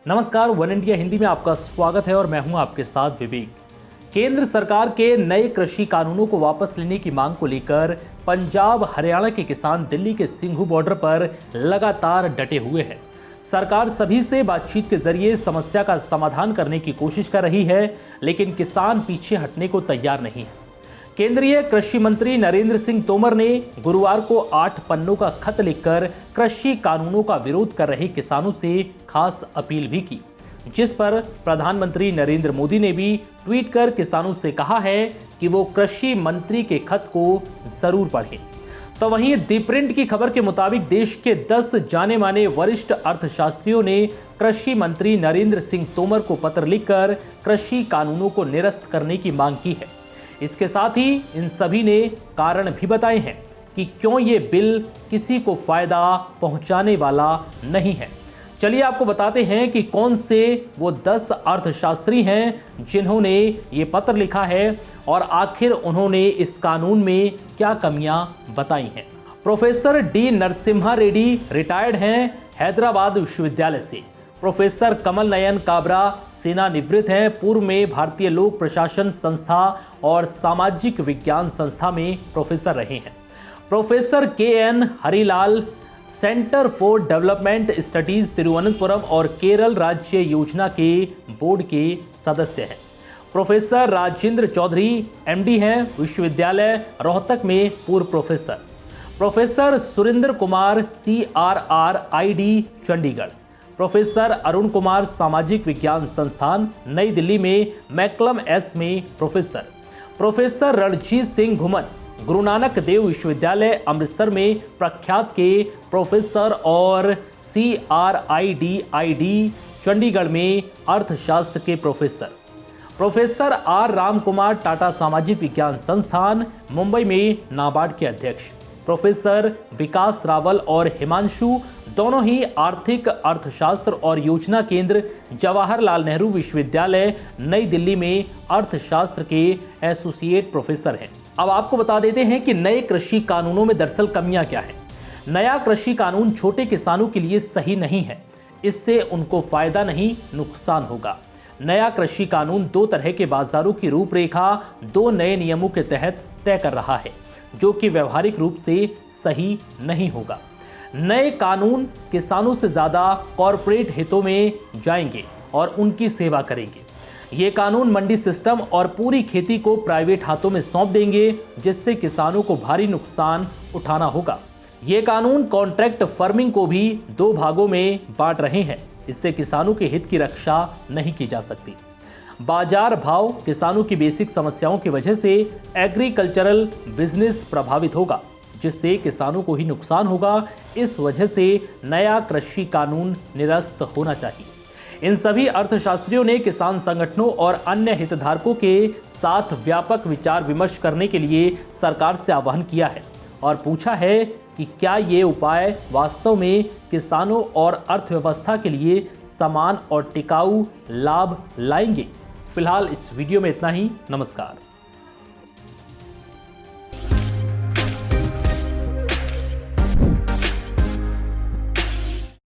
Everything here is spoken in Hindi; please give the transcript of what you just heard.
नमस्कार, वन इंडिया हिंदी में आपका स्वागत है और मैं हूं आपके साथ विवेक। केंद्र सरकार के नए कृषि कानूनों को वापस लेने की मांग को लेकर पंजाब हरियाणा के किसान दिल्ली के सिंघू बॉर्डर पर लगातार डटे हुए हैं। सरकार सभी से बातचीत के जरिए समस्या का समाधान करने की कोशिश कर रही है, लेकिन किसान पीछे हटने को तैयार नहीं है। केंद्रीय कृषि मंत्री नरेंद्र सिंह तोमर ने गुरुवार को 8 पन्नों का खत लिखकर कृषि कानूनों का विरोध कर रहे किसानों से खास अपील भी की, जिस पर प्रधानमंत्री नरेंद्र मोदी ने भी ट्वीट कर किसानों से कहा है कि वो कृषि मंत्री के खत को जरूर पढ़ें। तो वहीं दी प्रिंट की खबर के मुताबिक देश के 10 जाने माने वरिष्ठ अर्थशास्त्रियों ने कृषि मंत्री नरेंद्र सिंह तोमर को पत्र लिखकर कृषि कानूनों को निरस्त करने की मांग की है। इसके साथ ही इन सभी ने कारण भी बताए हैं कि क्यों ये बिल किसी को फायदा पहुंचाने वाला नहीं है। चलिए आपको बताते हैं कि कौन से वो 10 अर्थशास्त्री हैं जिन्होंने ये पत्र लिखा है और आखिर उन्होंने इस कानून में क्या कमियां बताई हैं। Professor D Narasimha Reddy retired हैं हैदराबाद विश्वविद्यालय से। प्रोफेसर कमल नयन काबरा सेवानिवृत्त हैं, पूर्व में भारतीय लोक प्रशासन संस्था और सामाजिक विज्ञान संस्था में प्रोफेसर रहे हैं। Professor K N Harilal centre for development studies Thiruvananthapuram और केरल राज्य योजना के बोर्ड के सदस्य हैं। प्रोफेसर राजेंद्र चौधरी एमडी हैं, विश्वविद्यालय रोहतक में पूर्व professor. Professor Surendra Kumar CRRID Chandigarh. Professor Arun Kumar सामाजिक विज्ञान संस्थान नई दिल्ली में मैकलम एस में प्रोफेसर। प्रोफेसर रणजीत सिंह घुमन गुरु नानक देव विश्वविद्यालय अमृतसर में प्रख्यात के प्रोफेसर और CRID चंडीगढ़ में अर्थशास्त्र के professor. Professor R Ram Kumar Tata सामाजिक विज्ञान संस्थान मुंबई में नाबार्ड के अध्यक्ष। प्रोफेसर विकास रावल और हिमांशु दोनों ही आर्थिक अर्थशास्त्र और योजना केंद्र जवाहरलाल नेहरू विश्वविद्यालय नई दिल्ली में अर्थशास्त्र के एसोसिएट प्रोफेसर हैं। अब आपको बता देते हैं कि नए कृषि कानूनों में दरअसल कमियां क्या हैं। नया कृषि कानून छोटे किसानों के लिए सही नहीं है, इससे उनको फायदा नहीं नुकसान होगा। नया कृषि कानून 2 तरह के बाजारों की रूपरेखा 2 नए नियमों के तहत तय कर रहा है, जो कि व्यवहारिक रूप से सही नहीं होगा। नए कानून किसानों से ज्यादा कॉरपोरेट हितों में जाएंगे और उनकी सेवा करेंगे। ये कानून मंडी सिस्टम और पूरी खेती को प्राइवेट हाथों में सौंप देंगे, जिससे किसानों को भारी नुकसान उठाना होगा। ये कानून कॉन्ट्रैक्ट फार्मिंग को भी 2 भागों में बांट रहे हैं, इससे किसानों के हित की रक्षा नहीं की जा सकती। बाजार भाव किसानों की बेसिक समस्याओं की वजह से एग्रीकल्चरल बिजनेस प्रभावित होगा, जिससे किसानों को ही नुकसान होगा। इस वजह से नया कृषि कानून निरस्त होना चाहिए। इन सभी अर्थशास्त्रियों ने किसान संगठनों और अन्य हितधारकों के साथ व्यापक विचार विमर्श करने के लिए सरकार से आह्वान किया है और पूछा है कि क्या ये उपाय वास्तव में किसानों और अर्थव्यवस्था के लिए समान और टिकाऊ लाभ लाएंगे। फिलहाल इस वीडियो में इतना ही। नमस्कार।